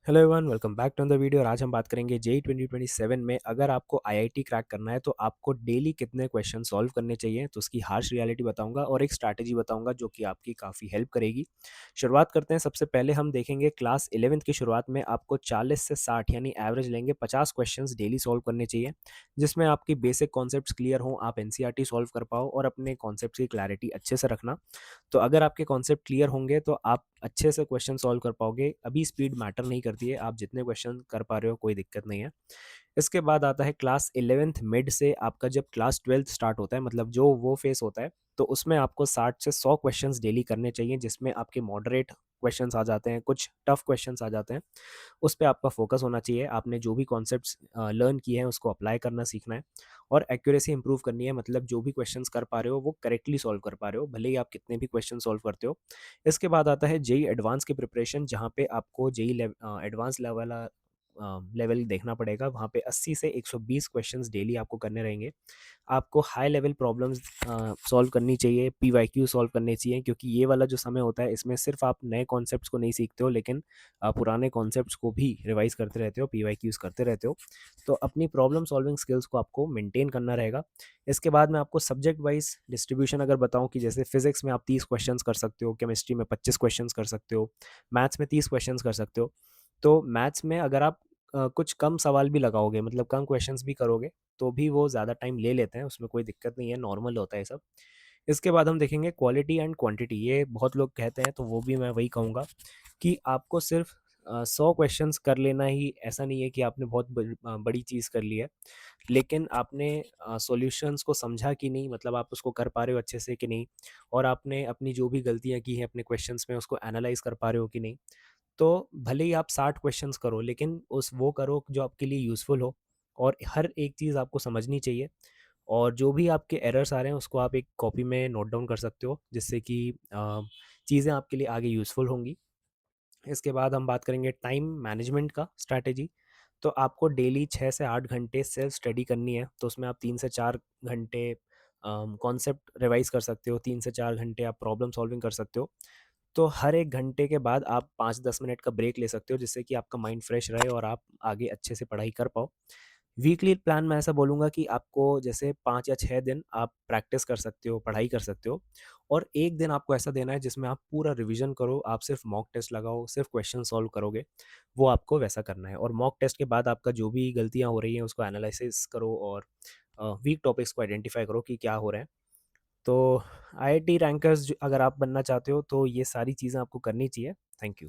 Hello everyone, welcome back to the video. और आज हम बात करेंगे जेई 2027 में अगर आपको आईआईटी क्रैक करना है तो आपको डेली कितने क्वेश्चन सॉल्व करने चाहिए। तो उसकी हार्श रियलिटी बताऊंगा और एक स्ट्रैटेजी बताऊंगा जो कि आपकी काफ़ी हेल्प करेगी। शुरुआत करते हैं। सबसे पहले हम देखेंगे क्लास 11th की शुरुआत में आपको 40 से 60 यानी एवरेज लेंगे 50 क्वेश्चन डेली सॉल्व करने चाहिए, जिसमें आपकी बेसिक कॉन्सेप्ट्स क्लियर हों, आप एनसीईआरटी सॉल्व कर पाओ और अपने कॉन्सेप्ट की क्लैरिटी अच्छे से रखना। तो अगर आपके कॉन्सेप्ट क्लियर होंगे तो आप अच्छे से क्वेश्चन सॉल्व कर पाओगे। अभी स्पीड मैटर नहीं करती है, आप जितने क्वेश्चन कर पा रहे हो कोई दिक्कत नहीं है। इसके बाद आता है क्लास 11th मिड से आपका जब क्लास 12th स्टार्ट होता है, मतलब जो वो फेस होता है, तो उसमें आपको 60 से 100 क्वेश्चंस डेली करने चाहिए, जिसमें आपके मॉडरेट क्वेश्चंस आ जाते हैं, कुछ टफ क्वेश्चंस आ जाते हैं। उस पे आपका फोकस होना चाहिए। आपने जो भी कॉन्सेप्ट्स लर्न किए हैं उसको अप्लाई करना सीखना है और एक्यूरेसी इंप्रूव करनी है, मतलब जो भी क्वेश्चंस कर पा रहे हो वो करेक्टली सॉल्व कर पा रहे हो, भले ही आप कितने भी क्वेश्चन सॉल्व करते हो। इसके बाद आता है जेई एडवांस की प्रिपरेशन, जहाँ पे आपको जेई एडवांस लेवल देखना पड़ेगा। वहाँ पे 80 से 120 क्वेश्चंस डेली आपको करने रहेंगे। आपको हाई लेवल प्रॉब्लम्स सॉल्व करनी चाहिए, पीवाईक्यू सॉल्व करने चाहिए, क्योंकि ये वाला जो समय होता है इसमें सिर्फ आप नए कॉन्सेप्ट्स को नहीं सीखते हो, लेकिन पुराने कॉन्सेप्ट्स को भी रिवाइज करते रहते हो, पीवाईक्यूज करते रहते हो। तो अपनी प्रॉब्लम सॉल्विंग स्किल्स को आपको मेंटेन करना रहेगा। इसके बाद मैं आपको सब्जेक्ट वाइज डिस्ट्रीब्यूशन अगर बताऊं कि जैसे फिजिक्स में आप 30 क्वेश्चंस कर सकते हो, केमिस्ट्री में 25 क्वेश्चंस कर सकते हो, मैथ्स में 30 क्वेश्चंस कर सकते हो। तो मैथ्स में अगर आप कुछ कम सवाल भी लगाओगे, मतलब कम क्वेश्चंस भी करोगे, तो भी वो ज़्यादा टाइम ले लेते हैं, उसमें कोई दिक्कत नहीं है, नॉर्मल होता है ये सब। इसके बाद हम देखेंगे क्वालिटी एंड क्वांटिटी। ये बहुत लोग कहते हैं तो वो भी मैं वही कहूँगा कि आपको सिर्फ 100 क्वेश्चंस कर लेना ही ऐसा नहीं है कि आपने बहुत बड़ी चीज़ कर ली है, लेकिन आपने सॉल्यूशंस को समझा कि नहीं, मतलब आप उसको कर पा रहे हो अच्छे से कि नहीं, और आपने अपनी जो भी गलतियाँ की हैं अपने क्वेश्चंस में उसको एनालाइज कर पा रहे हो कि नहीं। तो भले ही आप 60 क्वेश्चंस करो, लेकिन उस वो करो जो आपके लिए यूज़फुल हो, और हर एक चीज़ आपको समझनी चाहिए। और जो भी आपके एरर्स आ रहे हैं उसको आप एक कॉपी में नोट डाउन कर सकते हो, जिससे कि चीज़ें आपके लिए आगे यूज़फुल होंगी। इसके बाद हम बात करेंगे टाइम मैनेजमेंट का स्ट्रैटेजी। तो आपको डेली 6 से 8 घंटे सेल्फ स्टडी करनी है, तो उसमें आप 3 से 4 घंटे कॉन्सेप्ट रिवाइज कर सकते हो, 3 से 4 घंटे आप प्रॉब्लम सॉल्विंग कर सकते हो। तो हर 1 घंटे के बाद आप 5-10 मिनट का ब्रेक ले सकते हो, जिससे कि आपका माइंड फ्रेश रहे और आप आगे अच्छे से पढ़ाई कर पाओ। वीकली प्लान मैं ऐसा बोलूँगा कि आपको जैसे 5 या 6 दिन आप प्रैक्टिस कर सकते हो, पढ़ाई कर सकते हो, और एक दिन आपको ऐसा देना है जिसमें आप पूरा रिवीजन करो, आप सिर्फ मॉक टेस्ट लगाओ, सिर्फ क्वेश्चन सॉल्व करोगे। वो आपको वैसा करना है, और मॉक टेस्ट के बाद आपका जो भी गलतियाँ हो रही हैं उसको एनालिसिस करो, और वीक टॉपिक्स को आइडेंटिफाई करो कि क्या हो रहा है। तो आईआईटी रैंकर्स अगर आप बनना चाहते हो तो ये सारी चीज़ें आपको करनी चाहिए। Thank you.